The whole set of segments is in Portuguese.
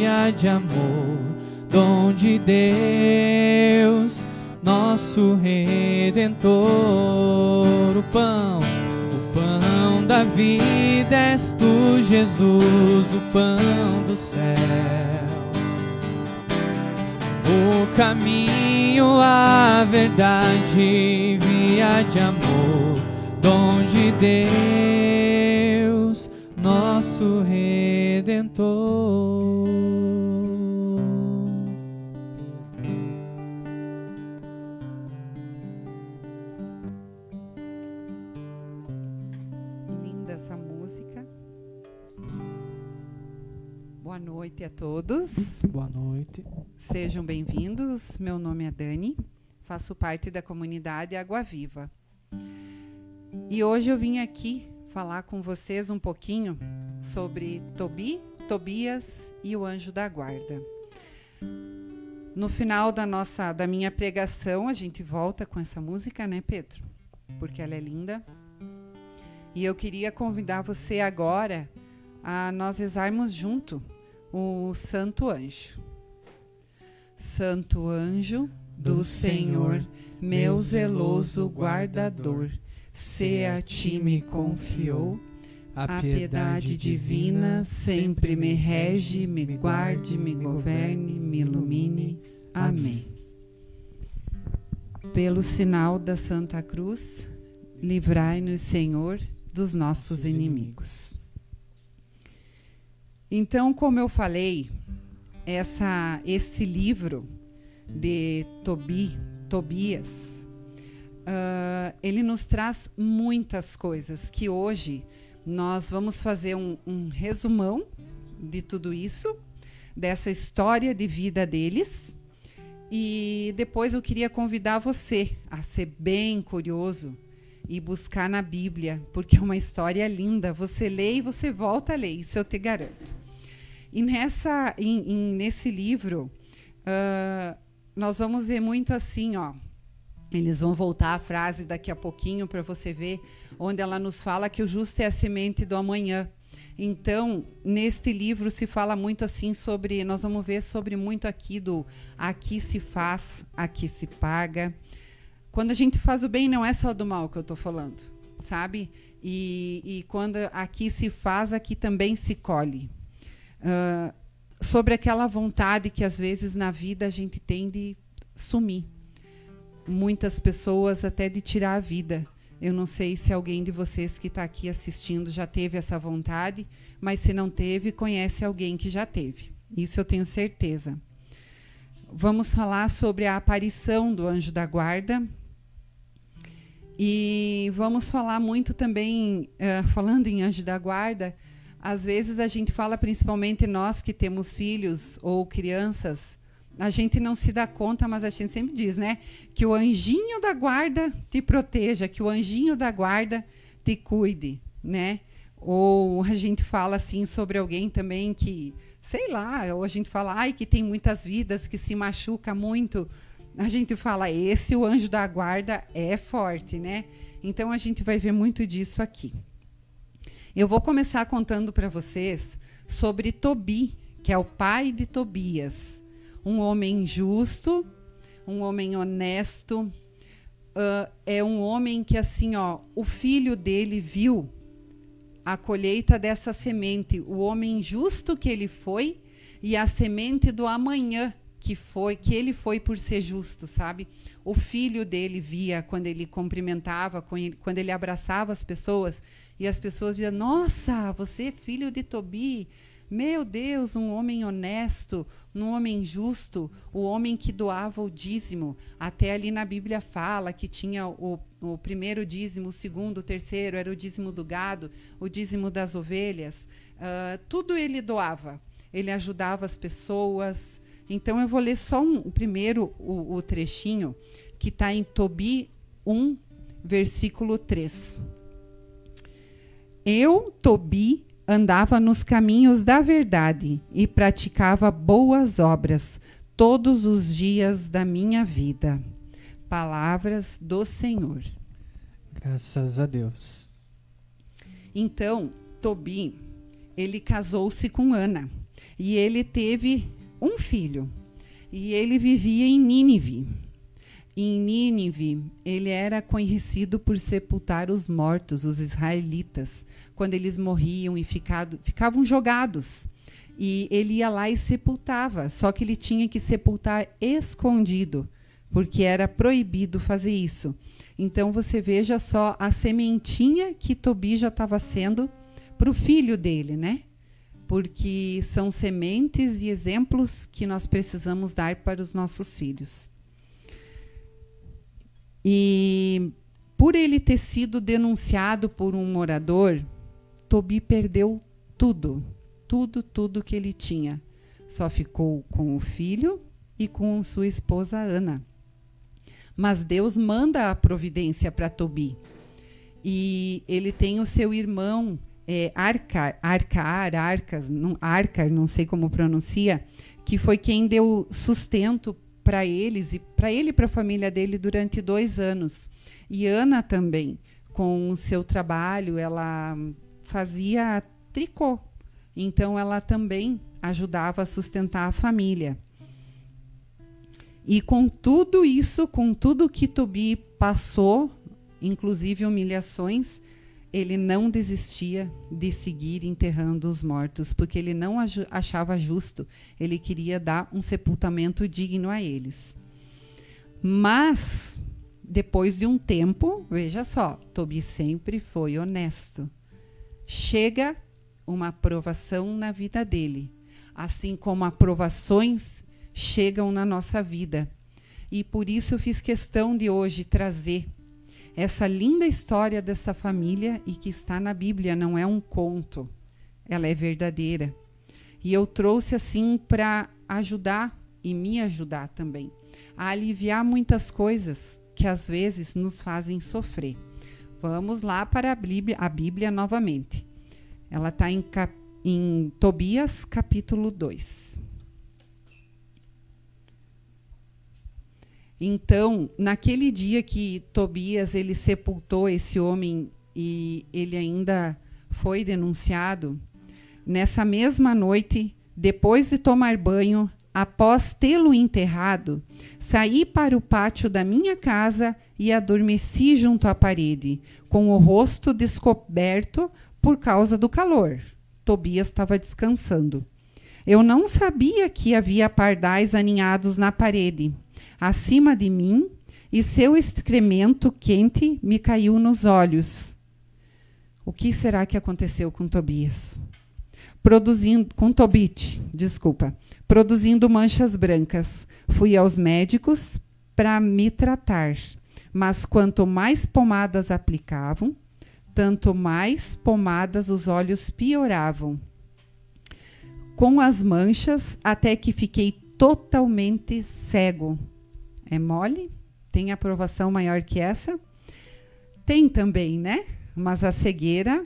via de amor, dom de Deus, nosso Redentor. O pão da vida és tu, Jesus, o pão do céu. O caminho, a verdade, via de amor, dom de Deus, nosso Redentor. Linda essa música. Boa noite a todos. Boa noite. Sejam bem-vindos. Meu nome é Dani, faço parte da comunidade Água Viva. E hoje eu vim aqui falar com vocês um pouquinho sobre Tobias e o anjo da guarda. No final da minha pregação, a gente volta com essa música, né, Pedro? Porque ela é linda. E eu queria convidar você agora a nós rezarmos junto o Santo Anjo. Santo anjo do Senhor, meu zeloso guardador, se a ti me confiou, a piedade divina sempre me rege, me guarde, me governe, me ilumine. Amém. Pelo sinal da Santa Cruz, livrai-nos, Senhor, dos nossos inimigos. Então, como eu falei, esse livro de Tobias, ele nos traz muitas coisas que hoje nós vamos fazer um resumão de tudo isso, dessa história de vida deles. E depois eu queria convidar você a ser bem curioso e buscar na Bíblia, porque é uma história linda. Você lê e você volta a ler, isso eu te garanto. E nesse livro, nós vamos ver muito assim, ó. Eles vão voltar a frase daqui a pouquinho para você ver, onde ela nos fala que o justo é a semente do amanhã. Então, neste livro se fala muito assim sobre, nós vamos ver sobre muito aqui do aqui se faz, aqui se paga. Quando a gente faz o bem, não é só do mal que eu estou falando, sabe? E quando aqui se faz, aqui também se colhe. Sobre aquela vontade que às vezes na vida a gente tem de sumir. Muitas pessoas até de tirar a vida. Eu não sei se alguém de vocês que está aqui assistindo já teve essa vontade, mas se não teve, conhece alguém que já teve. Isso eu tenho certeza. Vamos falar sobre a aparição do anjo da guarda. E vamos falar muito também, falando em anjo da guarda, às vezes a gente fala, principalmente nós que temos filhos ou crianças, a gente não se dá conta, mas a gente sempre diz, né? Que o anjinho da guarda te proteja, que o anjinho da guarda te cuide, né? Ou a gente fala assim sobre alguém também que, sei lá, ou a gente fala, ai, que tem muitas vidas, que se machuca muito. A gente fala, o anjo da guarda é forte, né? Então a gente vai ver muito disso aqui. Eu vou começar contando para vocês sobre Tobi, que é o pai de Tobias. Um homem justo, um homem honesto, é um homem que, assim, ó, o filho dele viu a colheita dessa semente, o homem justo que ele foi e a semente do amanhã que ele foi por ser justo, sabe? O filho dele via quando ele cumprimentava, quando ele abraçava as pessoas, e as pessoas diziam, nossa, você é filho de Tobi, meu Deus, um homem honesto, um homem justo, o homem que doava o dízimo. Até ali na Bíblia fala que tinha o primeiro dízimo, o segundo, o terceiro, era o dízimo do gado, o dízimo das ovelhas. Tudo ele doava, ele ajudava as pessoas. Então eu vou ler só primeiro o trechinho que está em Tobi 1, versículo 3. Eu, Tobi, andava nos caminhos da verdade e praticava boas obras todos os dias da minha vida. Palavras do Senhor. Graças a Deus. Então, Tobi, ele casou-se com Ana. E ele teve um filho. E ele vivia em Nínive. Em Nínive, ele era conhecido por sepultar os mortos, os israelitas, quando eles morriam e ficavam jogados. E ele ia lá e sepultava, só que ele tinha que sepultar escondido, porque era proibido fazer isso. Então, você veja só a sementinha que Tobi já estava sendo para o filho dele, né? Porque são sementes e exemplos que nós precisamos dar para os nossos filhos. E por ele ter sido denunciado por um morador, Tobi perdeu tudo, tudo que ele tinha. Só ficou com o filho e com sua esposa Ana. Mas Deus manda a providência para Tobi. E ele tem o seu irmão Arcar, não sei como pronuncia, que foi quem deu sustento para eles e para ele e para a família dele durante 2 anos. E Ana também, com o seu trabalho, ela fazia tricô. Então, ela também ajudava a sustentar a família. E com tudo isso, com tudo que Tobi passou, inclusive humilhações, ele não desistia de seguir enterrando os mortos, porque ele não achava justo. Ele queria dar um sepultamento digno a eles. Mas, depois de um tempo, veja só, Tobi sempre foi honesto. Chega uma aprovação na vida dele, assim como aprovações chegam na nossa vida. E por isso eu fiz questão de hoje trazer essa linda história dessa família e que está na Bíblia, não é um conto, ela é verdadeira. E eu trouxe assim para ajudar e me ajudar também a aliviar muitas coisas que às vezes nos fazem sofrer. Vamos lá para a Bíblia novamente. Ela está em Tobias, capítulo 2. Então, naquele dia que Tobias ele sepultou esse homem e ele ainda foi denunciado, nessa mesma noite, depois de tomar banho, após tê-lo enterrado, saí para o pátio da minha casa e adormeci junto à parede, com o rosto descoberto por causa do calor. Tobias estava descansando. Eu não sabia que havia pardais aninhados na parede acima de mim, e seu excremento quente me caiu nos olhos. O que será que aconteceu com Tobias? Produzindo manchas brancas. Fui aos médicos para me tratar, mas quanto mais pomadas aplicavam, tanto mais pomadas os olhos pioravam. Com as manchas, até que fiquei totalmente cego. É mole? Tem aprovação maior que essa? Tem também, né? Mas a cegueira,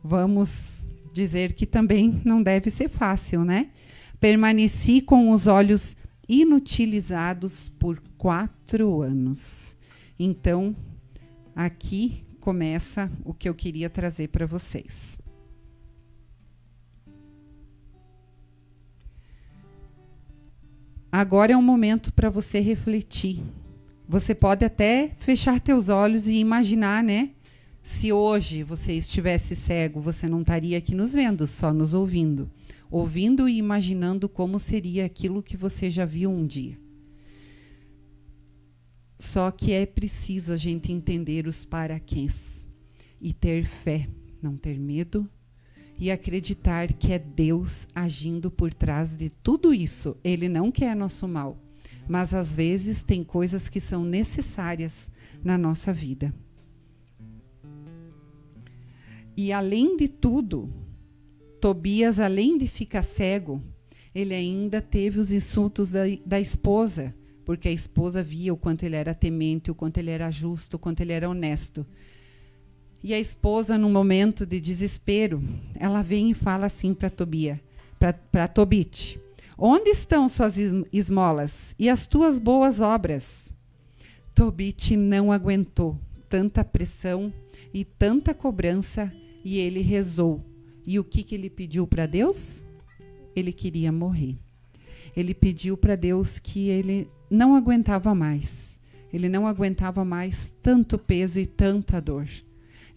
vamos dizer que também não deve ser fácil, né? Permaneci com os olhos inutilizados por 4 anos. Então, aqui começa o que eu queria trazer para vocês. Agora é um momento para você refletir. Você pode até fechar teus olhos e imaginar, né? Se hoje você estivesse cego, você não estaria aqui nos vendo, só nos ouvindo. Ouvindo e imaginando como seria aquilo que você já viu um dia. Só que é preciso a gente entender os paraquês e ter fé, não ter medo, e acreditar que é Deus agindo por trás de tudo isso. Ele não quer nosso mal, mas às vezes tem coisas que são necessárias na nossa vida. E além de tudo, Tobias, além de ficar cego, ele ainda teve os insultos da esposa, porque a esposa via o quanto ele era temente, o quanto ele era justo, o quanto ele era honesto. E a esposa, num momento de desespero, ela vem e fala assim para Tobit: onde estão suas esmolas e as tuas boas obras? Tobit não aguentou tanta pressão e tanta cobrança, e ele rezou. E o que ele pediu para Deus? ele queria morrer. Ele pediu para Deus que ele não aguentava mais. Ele não aguentava mais tanto peso e tanta dor.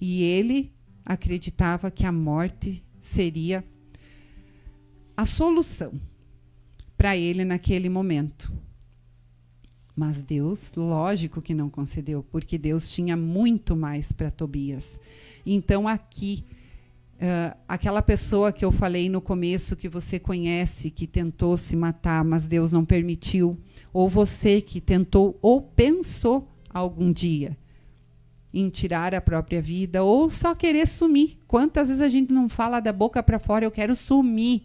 E ele acreditava que a morte seria a solução para ele naquele momento. Mas Deus, lógico que não concedeu, porque Deus tinha muito mais para Tobias. Então aqui, aquela pessoa que eu falei no começo, que você conhece, que tentou se matar, mas Deus não permitiu, ou você que tentou ou pensou algum dia em tirar a própria vida, ou só querer sumir. Quantas vezes a gente não fala da boca para fora, eu quero sumir?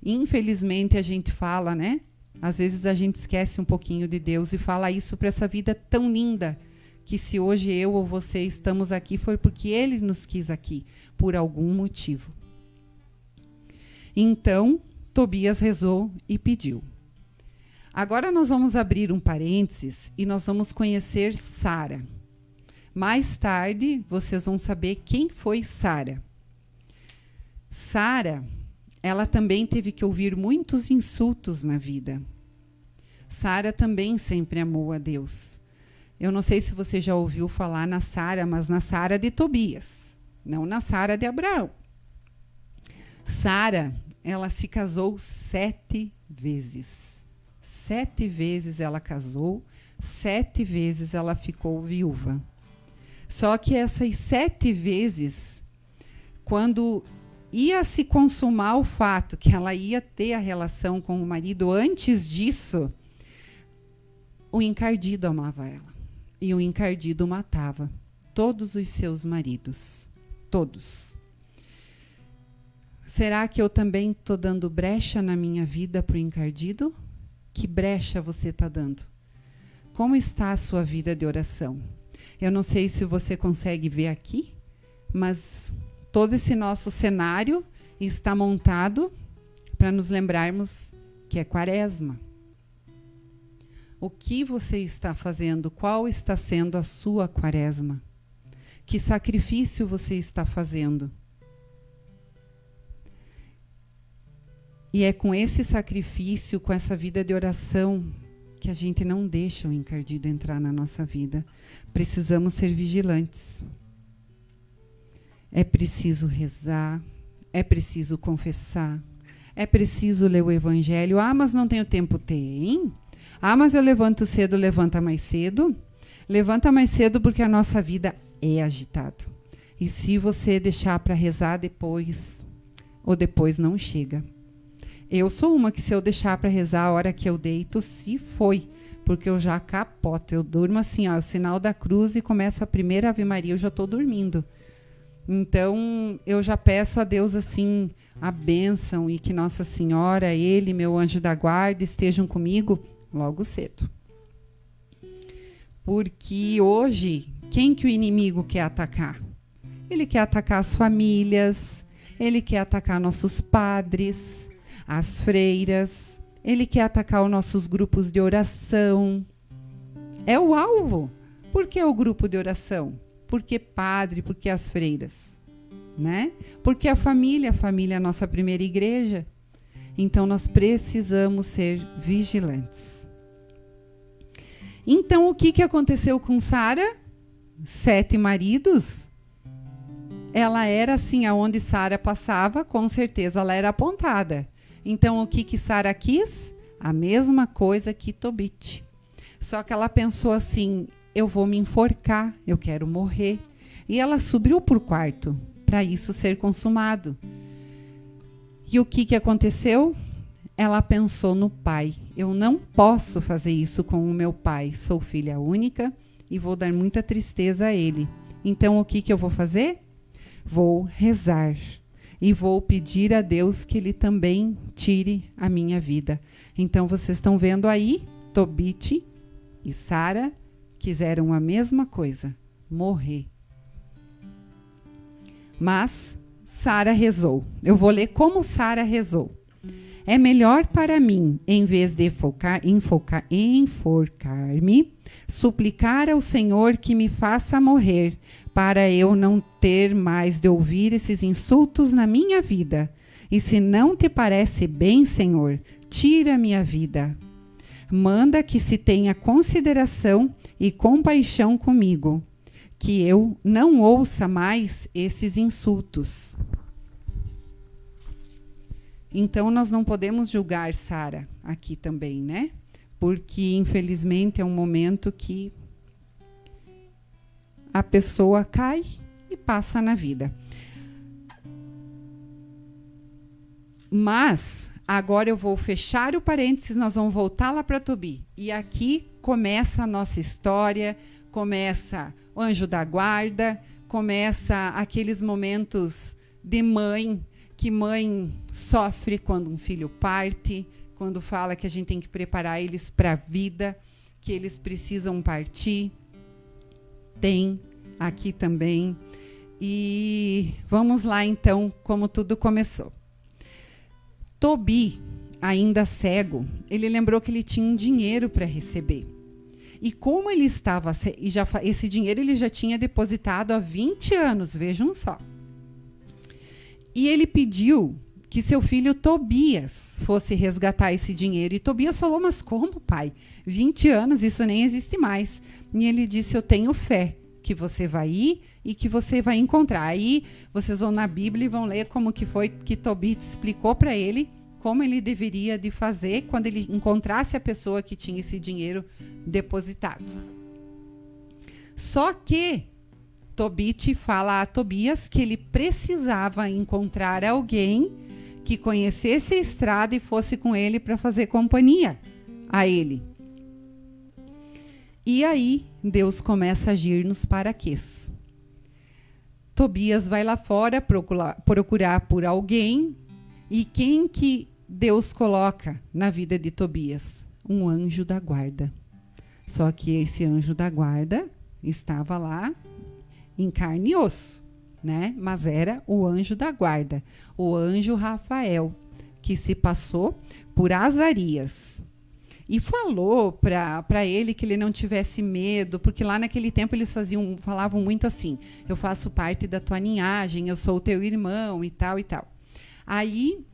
Infelizmente a gente fala, né? Às vezes a gente esquece um pouquinho de Deus e fala isso para essa vida tão linda, que se hoje eu ou você estamos aqui foi porque Ele nos quis aqui, por algum motivo. Então, Tobias rezou e pediu. Agora nós vamos abrir um parênteses e nós vamos conhecer Sara. Mais tarde, vocês vão saber quem foi Sara. Sara, ela também teve que ouvir muitos insultos na vida. Sara também sempre amou a Deus. Eu não sei se você já ouviu falar na Sara, mas na Sara de Tobias, não na Sara de Abraão. Sara, ela se casou 7 vezes. 7 vezes ela casou, 7 vezes ela ficou viúva. Só que essas 7 vezes, quando ia se consumar o fato que ela ia ter a relação com o marido, antes disso, o encardido amava ela. E o encardido matava todos os seus maridos. Todos. Será que eu também estou dando brecha na minha vida para o encardido? Que brecha você está dando? Como está a sua vida de oração? Eu não sei se você consegue ver aqui, mas todo esse nosso cenário está montado para nos lembrarmos que é Quaresma. O que você está fazendo? Qual está sendo a sua Quaresma? Que sacrifício você está fazendo? E é com esse sacrifício, com essa vida de oração, que a gente não deixa o encardido entrar na nossa vida. Precisamos ser vigilantes. É preciso rezar, é preciso confessar, é preciso ler o Evangelho. Ah, mas não tenho tempo. Tem. Ah, mas eu levanto cedo, levanta mais cedo. Levanta mais cedo porque a nossa vida é agitada. E se você deixar para rezar depois, ou depois não chega. Eu sou uma que se eu deixar para rezar a hora que eu deito, se foi. Porque eu já capoto. Eu durmo assim, ó, o sinal da cruz e começo a primeira Ave Maria, eu já estou dormindo. Então, eu já peço a Deus assim a bênção e que Nossa Senhora, Ele, meu anjo da guarda, estejam comigo logo cedo. Porque hoje, quem que o inimigo quer atacar? Ele quer atacar as famílias, ele quer atacar nossos padres, as freiras, ele quer atacar os nossos grupos de oração. É o alvo. Por que o grupo de oração? Porque padre, porque as freiras, né? Porque a família é a nossa primeira igreja. Então, nós precisamos ser vigilantes. Então, o que aconteceu com Sara? 7 maridos. Ela era assim, aonde Sara passava, com certeza ela era apontada. Então, o que Sara quis? A mesma coisa que Tobit. Só que ela pensou assim, eu vou me enforcar, eu quero morrer. E ela subiu para o quarto, para isso ser consumado. E o que aconteceu? Ela pensou no pai. Eu não posso fazer isso com o meu pai. Sou filha única e vou dar muita tristeza a ele. Então, o que eu vou fazer? Vou rezar. E vou pedir a Deus que Ele também tire a minha vida. Então, vocês estão vendo aí, Tobit e Sara quiseram a mesma coisa, morrer. Mas Sara rezou. Eu vou ler como Sara rezou. É melhor para mim, em vez de enforcar-me, suplicar ao Senhor que me faça morrer, para eu não ter mais de ouvir esses insultos na minha vida, E se não te parece bem, Senhor, tira minha vida. Manda que se tenha consideração e compaixão comigo, que eu não ouça mais esses insultos. Então, nós não podemos julgar Sara aqui também, né? Porque, infelizmente, é um momento que a pessoa cai e passa na vida. Mas, agora eu vou fechar o parênteses, nós vamos voltar lá para Tobi. E aqui começa a nossa história, começa o anjo da guarda, começa aqueles momentos de mãe, que mãe sofre quando um filho parte, quando fala que a gente tem que preparar eles para a vida, que eles precisam partir. Tem aqui também. E vamos lá, então, como tudo começou. Tobi, ainda cego, ele lembrou que ele tinha um dinheiro para receber. E como ele estava... esse dinheiro ele já tinha depositado há 20 anos, vejam só. E ele pediu que seu filho Tobias fosse resgatar esse dinheiro. E Tobias falou, mas como, pai? 20 anos, isso nem existe mais. E ele disse, eu tenho fé que você vai ir e que você vai encontrar. Aí vocês vão na Bíblia e vão ler como que foi que Tobi explicou para ele como ele deveria de fazer quando ele encontrasse a pessoa que tinha esse dinheiro depositado. Só que Tobit fala a Tobias que ele precisava encontrar alguém que conhecesse a estrada e fosse com ele para fazer companhia a ele. E aí Deus começa a agir nos paraquês. Tobias vai lá fora procurar por alguém. E quem que Deus coloca na vida de Tobias? Um anjo da guarda. Só que esse anjo da guarda estava lá em carne e osso, né? Mas era o anjo da guarda, o anjo Rafael, que se passou por Azarias. E falou para ele que ele não tivesse medo, porque lá naquele tempo eles falavam muito assim, eu faço parte da tua linhagem, eu sou o teu irmão e tal e tal. Aí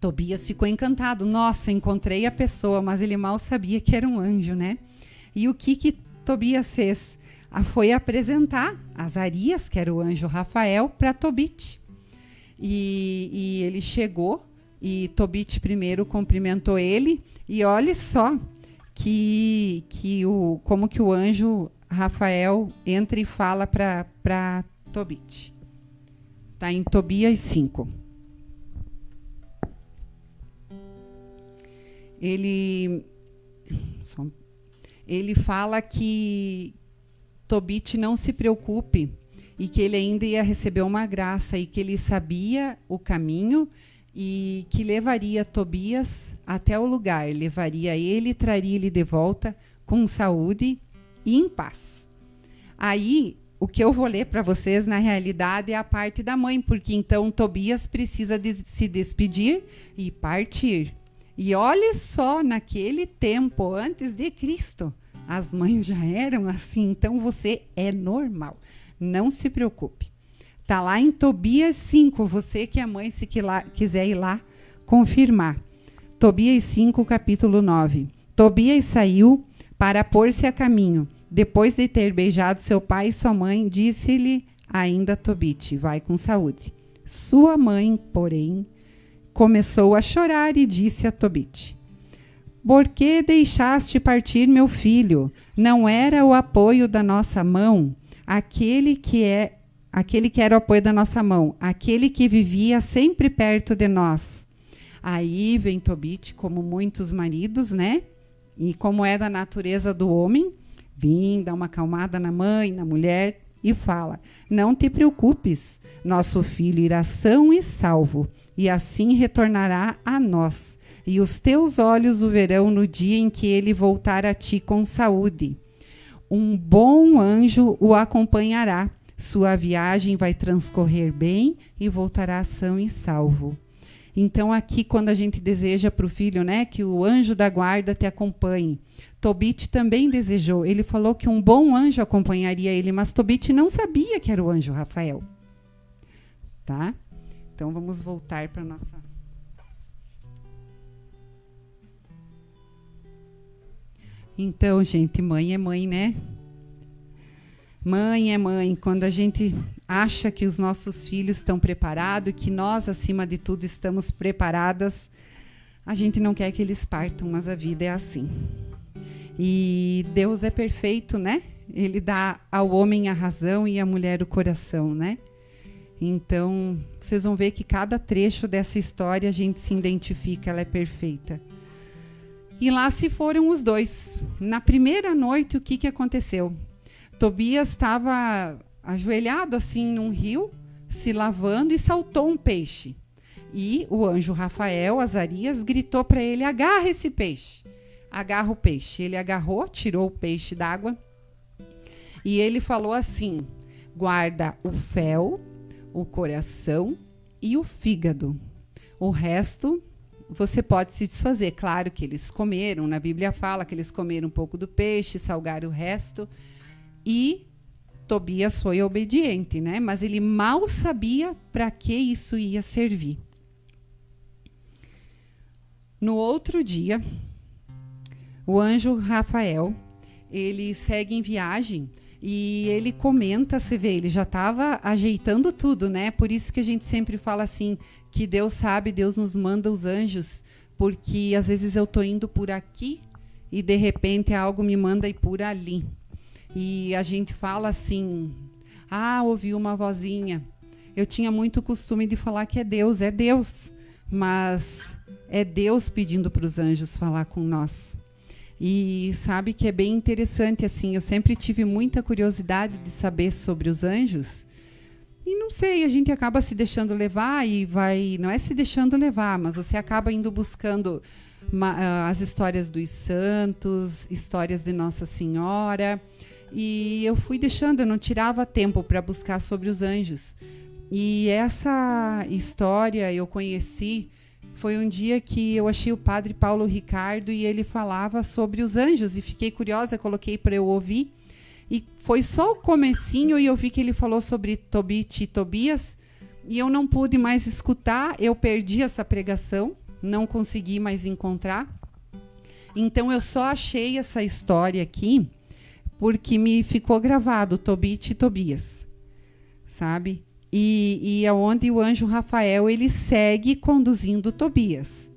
Tobias ficou encantado, nossa, encontrei a pessoa, mas ele mal sabia que era um anjo, né? E o que Tobias fez? Foi apresentar Azarias, que era o anjo Rafael, para Tobit. E ele chegou, e Tobit primeiro cumprimentou ele, e olha só como que o anjo Rafael entra e fala para Tobit. Está em Tobias 5. Ele fala que Tobit não se preocupe e que ele ainda ia receber uma graça e que ele sabia o caminho e que levaria Tobias até o lugar, levaria ele e traria ele de volta com saúde e em paz. Aí, o que eu vou ler para vocês, na realidade, é a parte da mãe, porque então Tobias precisa se despedir e partir. E olha só, naquele tempo, antes de Cristo, as mães já eram assim, então você é normal. Não se preocupe. Está lá em Tobias 5, você que é mãe, se quiser ir lá confirmar. Tobias 5, capítulo 9. Tobias saiu para pôr-se a caminho. Depois de ter beijado seu pai e sua mãe, disse-lhe ainda Tobit, vai com saúde. Sua mãe, porém, começou a chorar e disse a Tobit, por que deixaste partir meu filho? Não era o apoio da nossa mão, aquele que era o apoio da nossa mão, aquele que vivia sempre perto de nós. Aí vem Tobit, como muitos maridos, né? E como é da natureza do homem, vem dar uma acalmada na mãe, na mulher, e fala, não te preocupes, nosso filho irá são e salvo, e assim retornará a nós, e os teus olhos o verão no dia em que ele voltar a ti com saúde. Um bom anjo o acompanhará, sua viagem vai transcorrer bem e voltará são e salvo. Então, aqui, quando a gente deseja para o filho, né, que o anjo da guarda te acompanhe, Tobit também desejou. Ele falou que um bom anjo acompanharia ele, mas Tobit não sabia que era o anjo Rafael. Tá? Então, vamos voltar para a nossa... Então, gente, mãe é mãe, né? Mãe é mãe. Quando a gente acha que os nossos filhos estão preparados, que nós, acima de tudo, estamos preparadas, a gente não quer que eles partam, mas a vida é assim. E Deus é perfeito, né? Ele dá ao homem a razão e à mulher o coração, né? Então, vocês vão ver que cada trecho dessa história a gente se identifica, ela é perfeita. E lá se foram os dois. Na primeira noite, o que aconteceu? Tobias estava ajoelhado assim num rio, se lavando, e saltou um peixe. E o anjo Rafael, Azarias, gritou para ele: agarra esse peixe. Agarra o peixe. Ele agarrou, tirou o peixe d'água. E ele falou assim: guarda o fel, o coração e o fígado. O resto você pode se desfazer. Claro que eles comeram, na Bíblia fala que eles comeram um pouco do peixe, salgaram o resto. E Tobias foi obediente, né? Mas ele mal sabia para que isso ia servir. No outro dia, o anjo Rafael, ele segue em viagem e ele comenta, você vê, ele já estava ajeitando tudo, né? Por isso que a gente sempre fala assim, que Deus sabe, Deus nos manda os anjos, porque às vezes eu estou indo por aqui e de repente algo me manda ir por ali. E a gente fala assim, ouvi uma vozinha. Eu tinha muito costume de falar que é Deus, mas é Deus pedindo para os anjos falar com nós. E sabe que é bem interessante, assim, eu sempre tive muita curiosidade de saber sobre os anjos. E não sei, a gente acaba se deixando levar e vai... Não é se deixando levar, mas você acaba indo buscando as histórias dos santos, histórias de Nossa Senhora. E eu fui deixando, eu não tirava tempo para buscar sobre os anjos. E essa história eu conheci... Foi um dia que eu achei o padre Paulo Ricardo e ele falava sobre os anjos e fiquei curiosa, coloquei para eu ouvir. E foi só o comecinho e eu vi que ele falou sobre Tobit e Tobias e eu não pude mais escutar, eu perdi essa pregação, não consegui mais encontrar. Então eu só achei essa história aqui porque me ficou gravado Tobit e Tobias, sabe? E aonde o anjo Rafael ele segue conduzindo Tobias.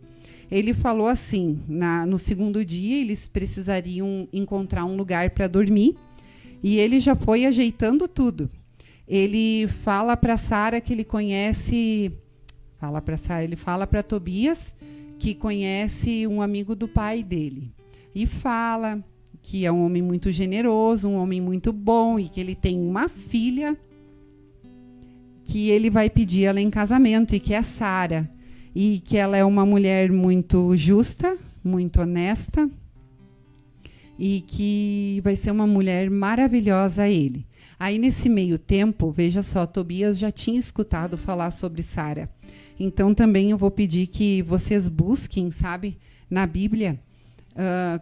Ele falou assim, no segundo dia eles precisariam encontrar um lugar para dormir e ele já foi ajeitando tudo. Ele fala para Sara que ele conhece, ele fala para Tobias que conhece um amigo do pai dele e fala que é um homem muito generoso, um homem muito bom e que ele tem uma filha que ele vai pedir ela em casamento, e que é Sara, e que ela é uma mulher muito justa, muito honesta, e que vai ser uma mulher maravilhosa a ele. Aí, nesse meio tempo, veja só, Tobias já tinha escutado falar sobre Sara. Então, também eu vou pedir que vocês busquem, sabe, na Bíblia,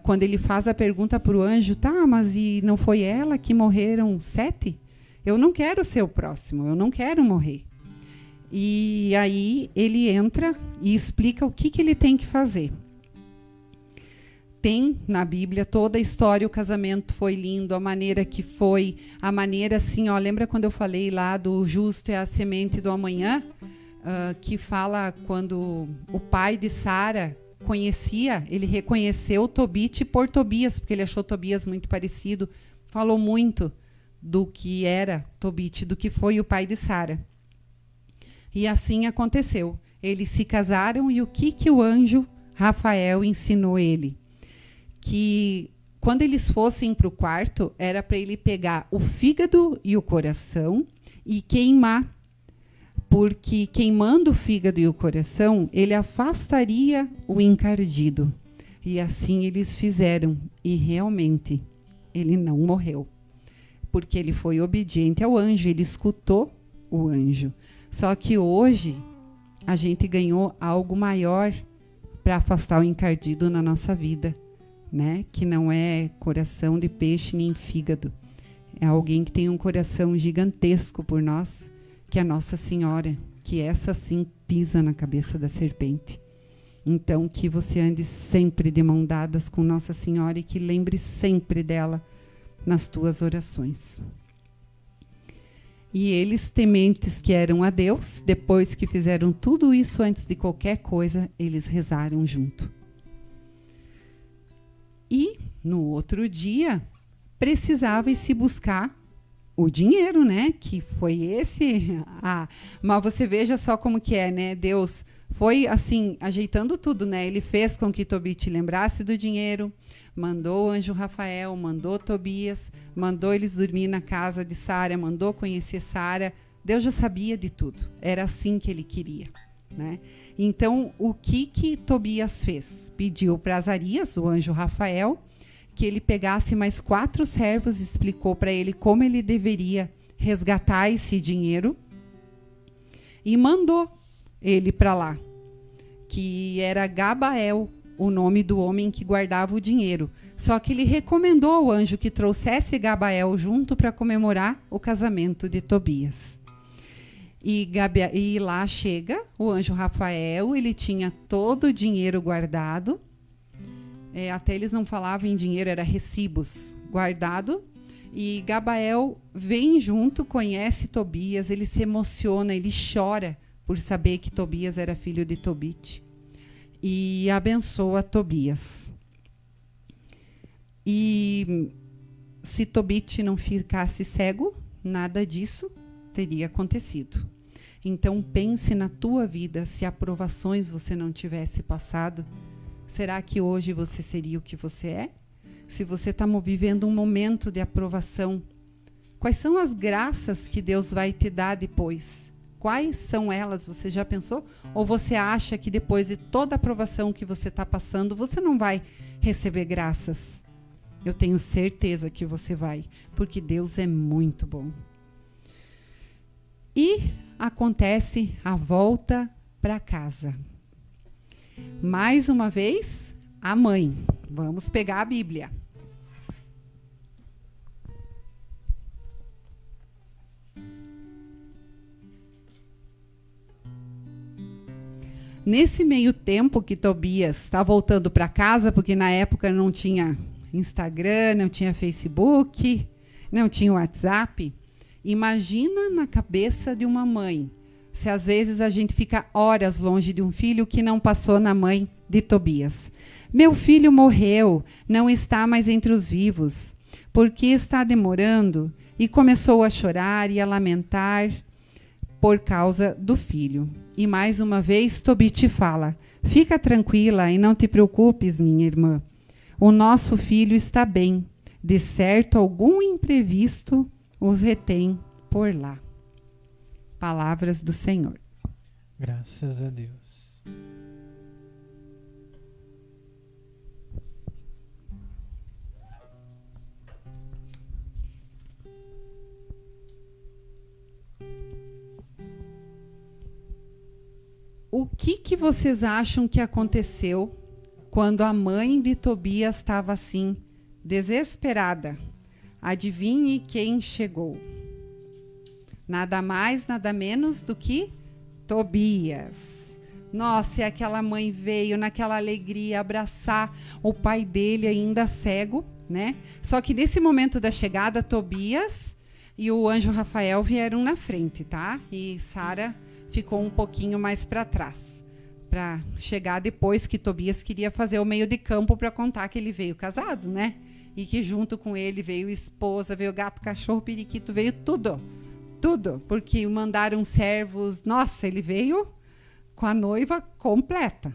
quando ele faz a pergunta para o anjo, tá, mas e não foi ela que morreram 7? Eu não quero ser o próximo, eu não quero morrer. E aí ele entra e explica o que ele tem que fazer. Tem na Bíblia toda a história, o casamento foi lindo, a maneira que foi, a maneira assim, lembra quando eu falei lá do justo é a semente do amanhã? Que fala quando o pai de Sara conhecia, ele reconheceu Tobit por Tobias, porque ele achou Tobias muito parecido, falou muito do que era Tobit, do que foi o pai de Sara. E assim aconteceu. Eles se casaram e o que o anjo Rafael ensinou ele? Que quando eles fossem para o quarto, era para ele pegar o fígado e o coração e queimar. Porque queimando o fígado e o coração, ele afastaria o encardido. E assim eles fizeram. E realmente, ele não morreu. Porque ele foi obediente ao anjo, ele escutou o anjo. Só que hoje a gente ganhou algo maior para afastar o encardido na nossa vida, né? Que não é coração de peixe nem fígado. É alguém que tem um coração gigantesco por nós, que é Nossa Senhora, que essa sim pisa na cabeça da serpente. Então, que você ande sempre de mão dadas com Nossa Senhora e que lembre sempre dela nas tuas orações. E eles, tementes que eram a Deus, depois que fizeram tudo isso antes de qualquer coisa, eles rezaram junto. E, no outro dia, precisava se buscar o dinheiro, né? Que foi esse... mas você veja só como que é, né? Deus foi, assim, ajeitando tudo, né? Ele fez com que Tobit lembrasse do dinheiro, mandou o anjo Rafael, mandou Tobias, mandou eles dormir na casa de Sara, mandou conhecer Sara. Deus já sabia de tudo. Era assim que ele queria, né? Então, o que Tobias fez? Pediu para Azarias, o anjo Rafael, que ele pegasse mais 4 servos e explicou para ele como ele deveria resgatar esse dinheiro e mandou ele para lá, que era Gabael, o nome do homem que guardava o dinheiro. Só que ele recomendou ao anjo que trouxesse Gabael junto para comemorar o casamento de Tobias. E lá chega o anjo Rafael, ele tinha todo o dinheiro guardado, até eles não falavam em dinheiro, era recibos guardado, e Gabael vem junto, conhece Tobias, ele se emociona, ele chora por saber que Tobias era filho de Tobit, e abençoa Tobias. E se Tobit não ficasse cego, nada disso teria acontecido. Então pense na tua vida, se aprovações você não tivesse passado, será que hoje você seria o que você é? Se você está vivendo um momento de aprovação, quais são as graças que Deus vai te dar depois? Quais são elas? Você já pensou? Ou você acha que depois de toda a aprovação que você está passando, você não vai receber graças? Eu tenho certeza que você vai, porque Deus é muito bom. E acontece a volta para casa. Mais uma vez, a mãe. Vamos pegar a Bíblia. Nesse meio tempo que Tobias está voltando para casa, porque na época não tinha Instagram, não tinha Facebook, não tinha WhatsApp, imagina na cabeça de uma mãe, se às vezes a gente fica horas longe de um filho que não passou na mãe de Tobias. Meu filho morreu, não está mais entre os vivos. Por que está demorando? E começou a chorar e a lamentar por causa do filho. E mais uma vez Tobit fala: fica tranquila e não te preocupes, minha irmã. O nosso filho está bem. De certo, algum imprevisto os retém por lá. Palavras do Senhor. Graças a Deus. O que vocês acham que aconteceu quando a mãe de Tobias estava assim, desesperada? Adivinhe quem chegou? Nada mais, nada menos do que Tobias. Nossa, e aquela mãe veio naquela alegria abraçar o pai dele ainda cego, né? Só que nesse momento da chegada, Tobias e o anjo Rafael vieram na frente, tá? E Sara ficou um pouquinho mais para trás, para chegar depois que Tobias queria fazer o meio de campo para contar que ele veio casado, né? E que junto com ele veio esposa, veio gato, cachorro, periquito, veio tudo. Tudo, porque mandaram servos. Nossa, ele veio com a noiva completa.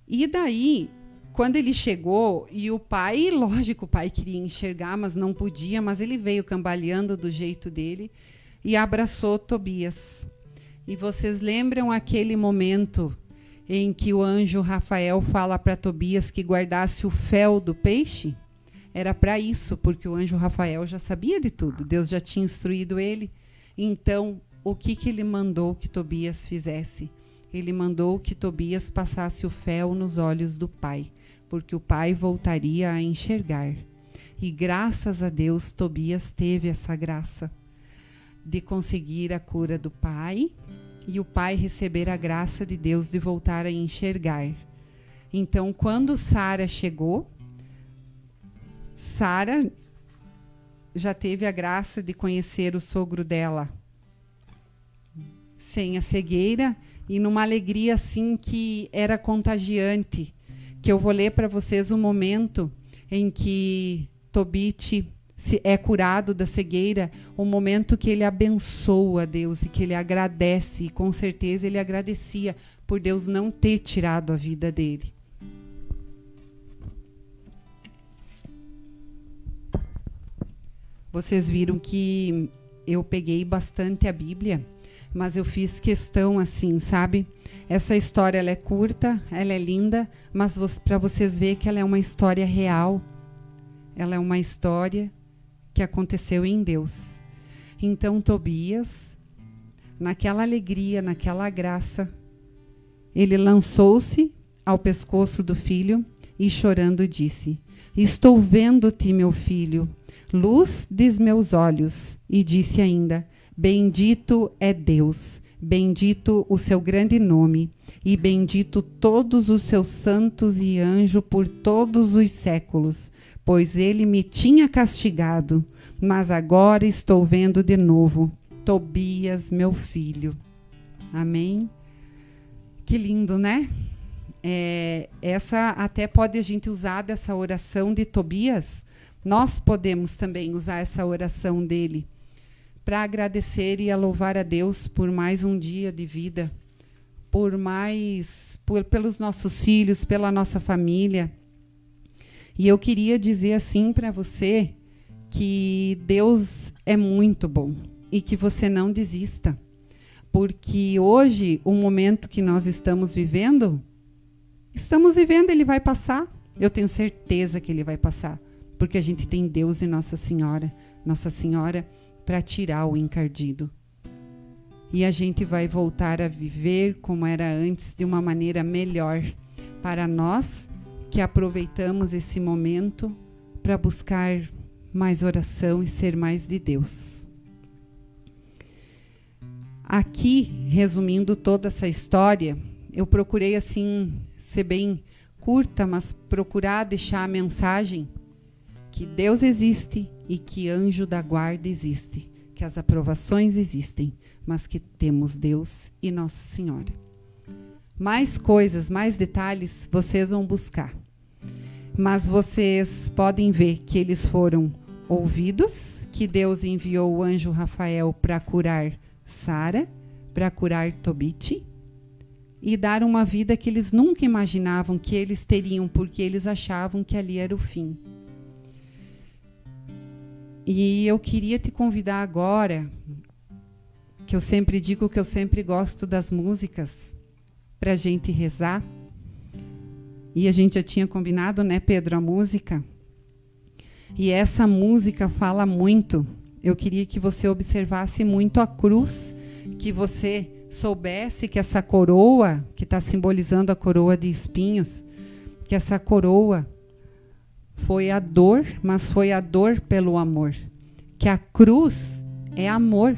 E daí, quando ele chegou, e o pai, lógico, o pai queria enxergar, mas não podia, mas ele veio cambaleando do jeito dele e abraçou Tobias. E vocês lembram aquele momento em que o anjo Rafael fala para Tobias que guardasse o fel do peixe? Era para isso, porque o anjo Rafael já sabia de tudo, Deus já tinha instruído ele. Então, o que ele mandou que Tobias fizesse? Ele mandou que Tobias passasse o fel nos olhos do pai, porque o pai voltaria a enxergar. E graças a Deus, Tobias teve essa graça. de conseguir a cura do pai e o pai receber a graça de Deus de voltar a enxergar. Então, quando Sara chegou, Sara já teve a graça de conhecer o sogro dela sem a cegueira e numa alegria assim que era contagiante, que eu vou ler para vocês o momento em que Tobit é curado da cegueira, o momento que ele abençoa Deus e que ele agradece, e com certeza ele agradecia por Deus não ter tirado a vida dele. Vocês viram que eu peguei bastante a Bíblia, mas eu fiz questão assim, sabe? Essa história ela é curta, ela é linda, mas para vocês verem que ela é uma história real. Ela é uma história que aconteceu em Deus. Então Tobias, naquela alegria, naquela graça, ele lançou-se ao pescoço do filho e chorando disse: estou vendo-te, meu filho, luz dos meus olhos. E disse ainda: bendito é Deus, bendito o seu grande nome, e bendito todos os seus santos e anjos por todos os séculos, pois ele me tinha castigado, mas agora estou vendo de novo. Tobias, meu filho. Amém? Que lindo, né? Essa até pode a gente usar dessa oração de Tobias. Nós podemos também usar essa oração dele para agradecer e a louvar a Deus por mais um dia de vida, pelos nossos filhos, pela nossa família. E eu queria dizer assim para você que Deus é muito bom e que você não desista, porque hoje, o momento que nós estamos vivendo, ele vai passar. Eu tenho certeza que ele vai passar, porque a gente tem Deus e Nossa Senhora para tirar o encardido. E a gente vai voltar a viver como era antes, de uma maneira melhor, para nós que aproveitamos esse momento para buscar mais oração e ser mais de Deus. Aqui, resumindo toda essa história, eu procurei assim ser bem curta, mas procurar deixar a mensagem que Deus existe e que anjo da guarda existe, que as aprovações existem, mas que temos Deus e Nossa Senhora. Mais coisas, mais detalhes vocês vão buscar, mas vocês podem ver que eles foram ouvidos, que Deus enviou o anjo Rafael para curar Sara, para curar Tobit e dar uma vida que eles nunca imaginavam que eles teriam, porque eles achavam que ali era o fim. E eu queria te convidar agora, que eu sempre digo que eu sempre gosto das músicas, para a gente rezar. E a gente já tinha combinado, né, Pedro, a música. E essa música fala muito. Eu queria que você observasse muito a cruz, que você soubesse que essa coroa, que está simbolizando a coroa de espinhos, que essa coroa foi a dor, mas foi a dor pelo amor. Que a cruz é amor.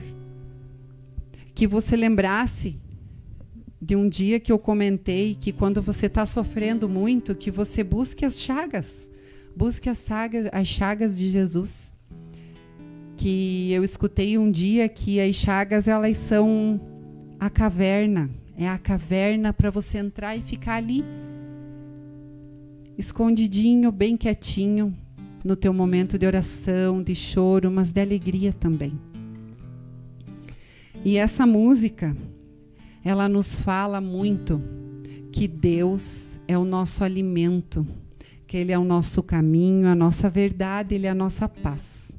Que você lembrasse de um dia que eu comentei que quando você está sofrendo muito, que você busque as chagas. Busque as chagas de Jesus. Que eu escutei um dia que as chagas, elas são a caverna. É a caverna para você entrar e ficar ali, escondidinho, bem quietinho, no teu momento de oração, de choro, mas de alegria também. E essa música, ela nos fala muito que Deus é o nosso alimento, que Ele é o nosso caminho, a nossa verdade, Ele é a nossa paz.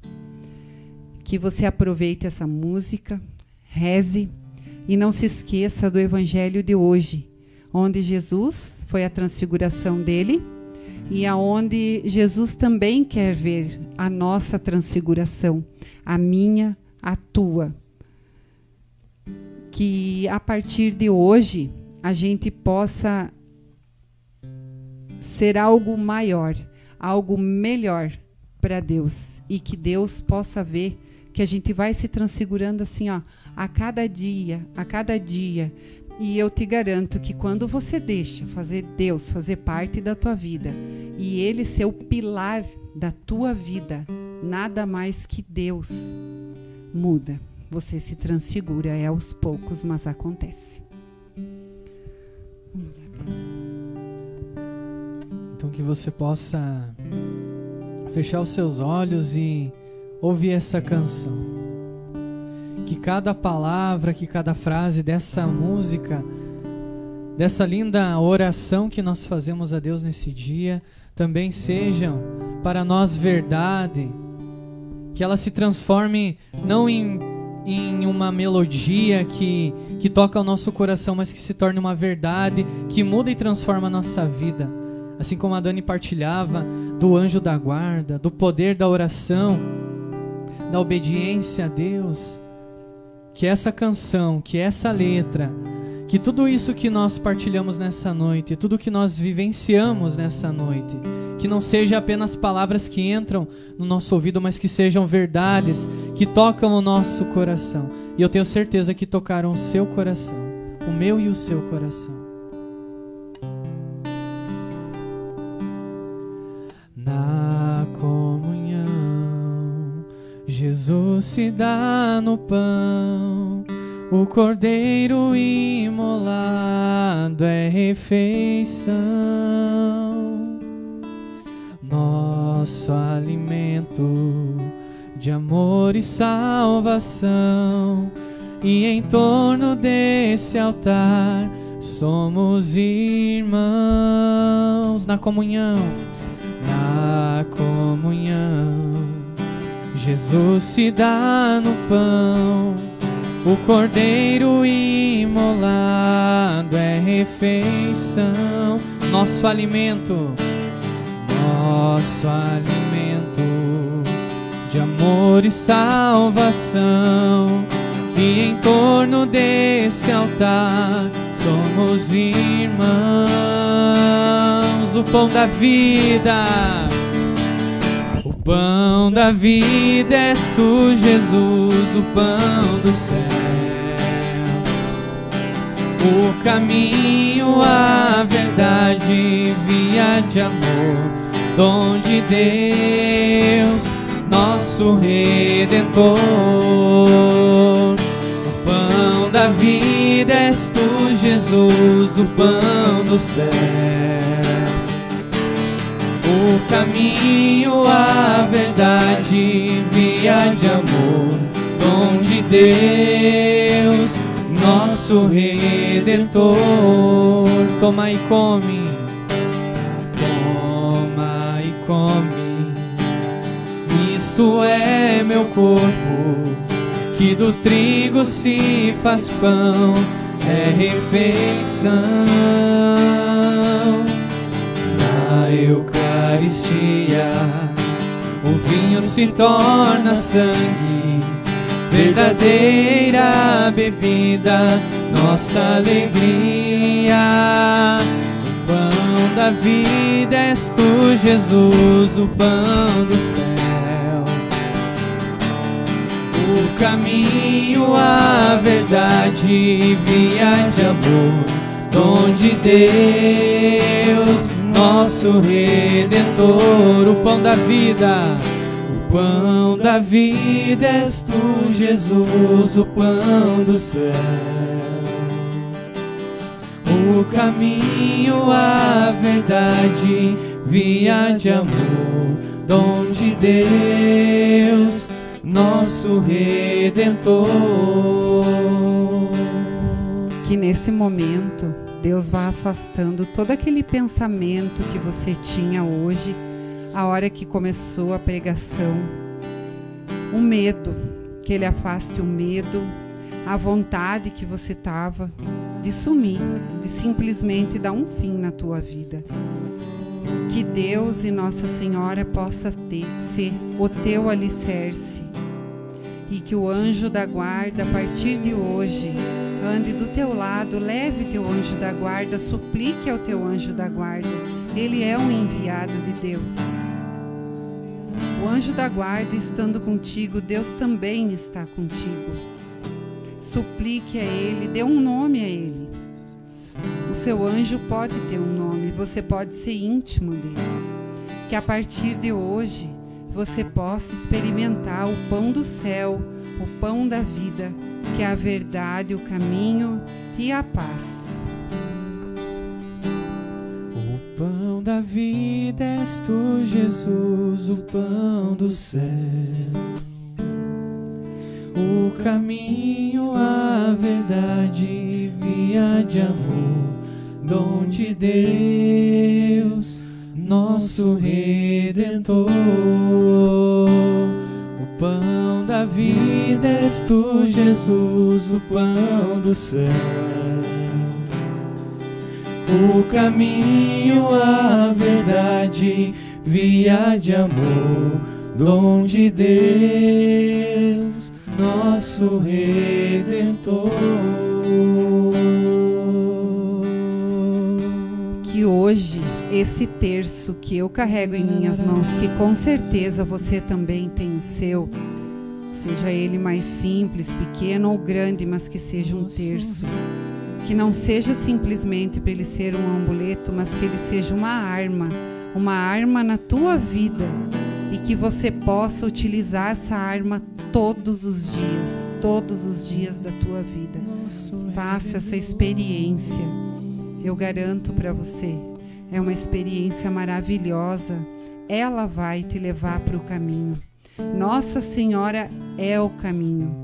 Que você aproveite essa música, reze e não se esqueça do Evangelho de hoje, onde Jesus foi a transfiguração dele e aonde Jesus também quer ver a nossa transfiguração, a minha, a tua. Que a partir de hoje a gente possa ser algo maior, algo melhor para Deus, e que Deus possa ver que a gente vai se transfigurando assim, ó, a cada dia, a cada dia. E eu te garanto que quando você deixa Deus fazer parte da tua vida e Ele ser o pilar da tua vida, nada mais que Deus muda. Você se transfigura, é aos poucos, mas acontece. Então que você possa fechar os seus olhos e ouvir essa canção. Que cada palavra, que cada frase dessa música, dessa linda oração que nós fazemos a Deus nesse dia, também sejam para nós verdade, que ela se transforme não em uma melodia que toca o nosso coração, mas que se torne uma verdade, que muda e transforma a nossa vida. Assim como a Dani partilhava do anjo da guarda, do poder da oração, da obediência a Deus, que essa canção, que essa letra, que tudo isso que nós partilhamos nessa noite, tudo que nós vivenciamos nessa noite, que não seja apenas palavras que entram no nosso ouvido, mas que sejam verdades que tocam o nosso coração. E eu tenho certeza que tocaram o seu coração, o meu e o seu coração. Na comunhão, Jesus se dá no pão, o cordeiro imolado é refeição, nosso alimento de amor e salvação, e em torno desse altar somos irmãos. Na comunhão, Jesus se dá no pão, o cordeiro imolado é refeição, nosso alimento de amor e salvação, e em torno desse altar somos irmãos. O pão da vida, o pão da vida és tu, Jesus, o pão do céu, o caminho, a verdade, via de amor, dom de Deus, nosso Redentor. O pão da vida és tu, Jesus, o pão do céu, o caminho, a verdade, via de amor, dom de Deus, nosso Redentor. Toma e come, isto é meu corpo, que do trigo se faz pão, é refeição. Na Eucaristia o vinho se torna sangue, verdadeira bebida, nossa alegria. O pão da vida és tu, Jesus, o pão do céu, o caminho, a verdade, via de amor, dom de Deus, nosso Redentor. O pão da vida, o pão da vida és tu, Jesus, o pão do céu, o caminho, a verdade, via de amor, dom de Deus, nosso Redentor. Que nesse momento Deus vá afastando todo aquele pensamento que você tinha hoje, a hora que começou a pregação, o medo, que Ele afaste o medo, a vontade que você estava de sumir, de simplesmente dar um fim na tua vida. Que Deus e Nossa Senhora possa ser o teu alicerce, e que o anjo da guarda, a partir de hoje, ande do teu lado, leve teu anjo da guarda, suplique ao teu anjo da guarda. Ele é um enviado de Deus. O O anjo da guarda estando contigo, Deus também está contigo. Suplique a Ele, dê um nome a Ele. O seu anjo pode ter um nome, você pode ser íntimo dele. Que a partir de hoje você possa experimentar o pão do céu, o pão da vida, que é a verdade, o caminho e a paz. O pão da vida és tu, Jesus, o pão do céu, o caminho, a verdade, via de amor, dom de Deus, nosso Redentor. O pão da vida és tu, Jesus, o pão do céu, o caminho, a verdade, via de amor, dom de Deus, nosso Redentor. Que hoje, esse terço que eu carrego em minhas mãos, que com certeza você também tem o seu, seja ele mais simples, pequeno ou grande, mas que seja um terço. Que não seja simplesmente para ele ser um amuleto, mas que ele seja uma arma na tua vida, e que você possa utilizar essa arma todos os dias da tua vida. Faça essa experiência. Eu garanto para você, é uma experiência maravilhosa. Ela vai te levar para o caminho. Nossa Senhora é o caminho.